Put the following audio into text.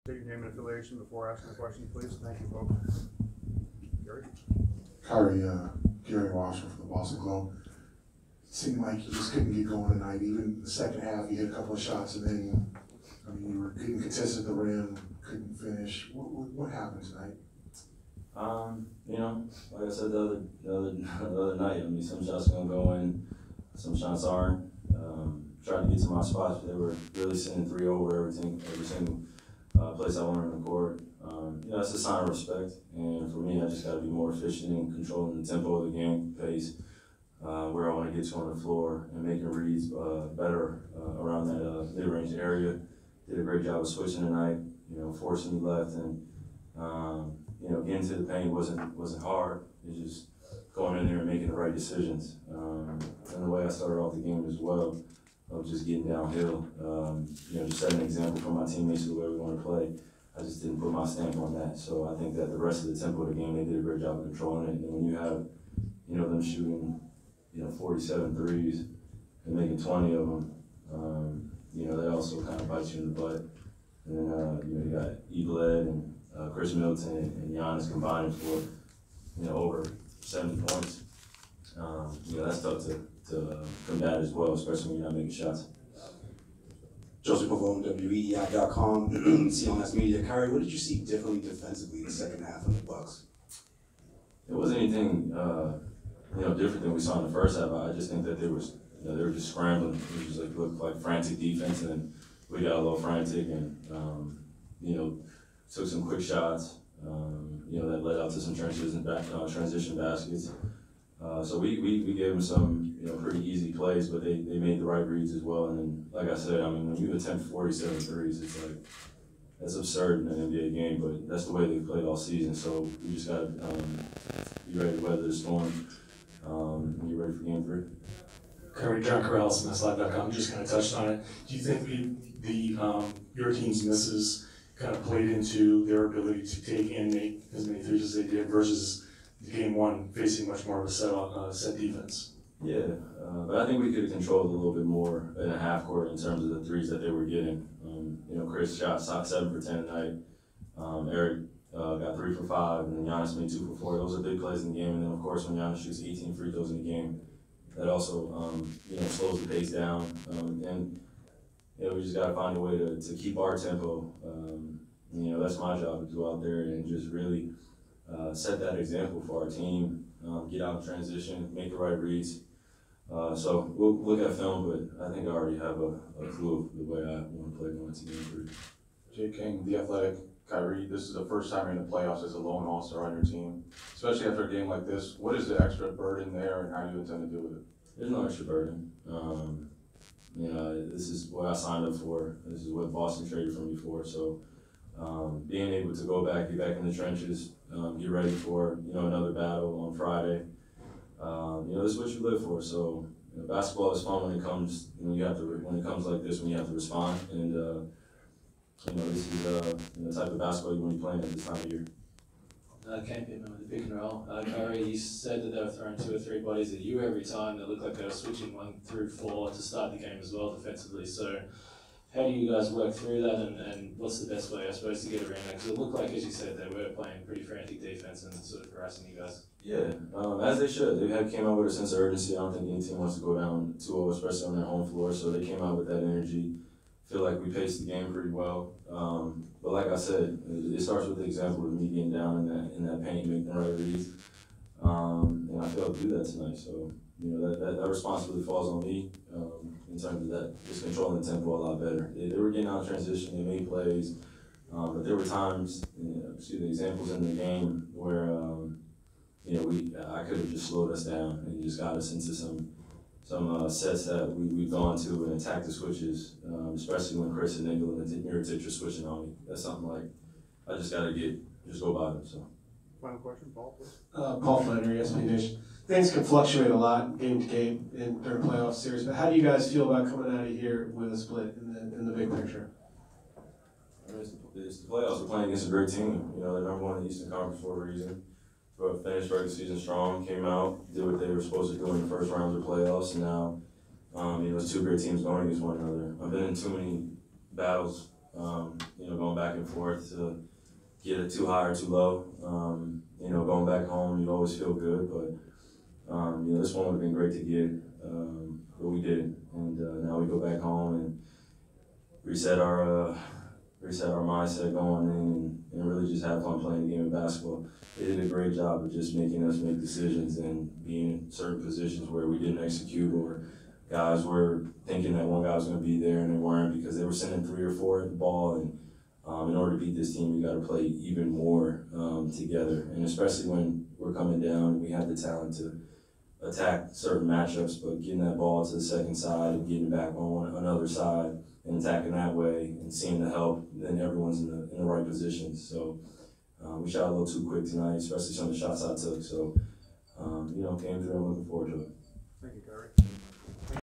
State your name and affiliation before asking a question, please. Thank you, folks. Gary? Gary Washington from the Boston Globe. It seemed like you just couldn't get going tonight. Even the second half, you hit a couple of shots, and then, you were getting contested at the rim, couldn't finish. What happened tonight? Like I said the other night, some shots are gonna go in, some shots aren't. Tried to get to my spots, but they were really sending three over every single place I went on the court. It's a sign of respect, and for me, I just got to be more efficient in controlling the tempo of the game, pace, where I want to get to on the floor, and making reads better around that mid-range area. Did a great job of switching tonight, forcing me left, and getting to the paint wasn't hard. It's just going in there and making the right decisions. And the way I started off the game as well, of just getting downhill, just setting an example for my teammates the way we want to play. I just didn't put my stamp on that. So I think that the rest of the tempo of the game, they did a great job of controlling it. And when you have, them shooting, 47 threes and making 20 of them, they also kind of bite you in the butt. And then, you got Ebled and Chris Middleton and Giannis combining for, over 70 points. That's tough to combat as well, especially when you're not making shots. Joseph Pavone, WEEI.com, CLNS Media. Kyrie, what did you see differently defensively in the second half of the Bucks? It wasn't anything, different than we saw in the first half. I just think that they were just scrambling. It was just looked like frantic defense, and we got a little frantic and, took some quick shots, that led out to some transition baskets. So we gave them some, pretty easy plays, but they made the right reads as well. And then, like I said, when you attempt 47 threes, it's like, that's absurd in an NBA game, but that's the way they played all season. So we just got to be ready to weather the storm and get ready for game 3. Kyrie, John Corrales from SLive.com, just kind of touched on it. Do you think your team's misses kind of played into their ability to take and make as many threes as they did versus game 1 facing much more of a set defense? Yeah, but I think we could have controlled a little bit more in a half court in terms of the threes that they were getting. Chris shot 7 for 10 tonight. Eric got 3 for 5, and then Giannis made 2 for 4. Those are big plays in the game. And then, of course, when Giannis shoots 18 free throws in the game, that also slows the pace down. And we just got to find a way to keep our tempo. That's my job, to go out there and just really set that example for our team. Get out in transition, make the right reads. So we'll look at film, but I think I already have a clue of the way I want to play going into game 3. Jay King, The Athletic. Kyrie, this is the first time you're in the playoffs as a lone all-star on your team, especially after a game like this. What is the extra burden there, and how do you intend to deal with it? There's no extra burden. This is what I signed up for. This is what Boston traded for me for. So being able to go back, get back in the trenches, get ready for another battle on Friday. This is what you live for. So basketball is fun when it comes when it comes like this, when you have to respond. And this is the type of basketball you want to be playing at this time of year. Kane Pittman with the pick and roll. Kyrie, you said that they were throwing 2 or 3 bodies at you every time. They looked like they were switching 1 through 4 to start the game as well defensively. So how do you guys work through that, and what's the best way, I suppose, to get around that? Because it looked like, as you said, they were playing pretty frantic defense and sort of harassing you guys. Yeah, as they should. They came out with a sense of urgency. I don't think any team wants to go down 2-0, especially on their home floor. So they came out with that energy. Feel like we paced the game pretty well. But like I said, it starts with the example of me getting down in that paint, making the right reads. And I failed to do that tonight. So, that responsibility falls on me in terms of that, just controlling the tempo a lot better. They were getting out of transition, they made plays, but there were times, examples in the game where, I could have just slowed us down and just got us into some sets that we've gone to and attacked the switches, especially when Chris and Nigel and Mirotic are switching on me. That's something like I just got to just go by them. So. Final question, Paul, please. Paul Flannery, SB Nation. Things can fluctuate a lot game to game during playoff series, but how do you guys feel about coming out of here with a split in the big picture? It's the playoffs. We're playing against a great team. They're number 1 in the Eastern Conference for a reason. Finished regular season strong, came out, did what they were supposed to do in the first round of the playoffs, and now, it's 2 great teams going against one another. I've been in too many battles, going back and forth to get it too high or too low. Going back home, you always feel good, but this one would have been great to get, but we did. And now we go back home and reset our mindset going in and really just have fun playing the game of basketball. They did a great job of just making us make decisions and being in certain positions where we didn't execute, or guys were thinking that one guy was going to be there and they weren't because they were sending 3 or 4 at the ball. And in order to beat this team, we got to play even more together. And especially when we're coming down, we have the talent to attack certain matchups, but getting that ball to the second side and getting back on another side and attacking that way and seeing the help, then everyone's in the right positions. So we shot a little too quick tonight, especially some of the shots I took. So, came through. I'm looking forward to it. Thank you, Kyrie.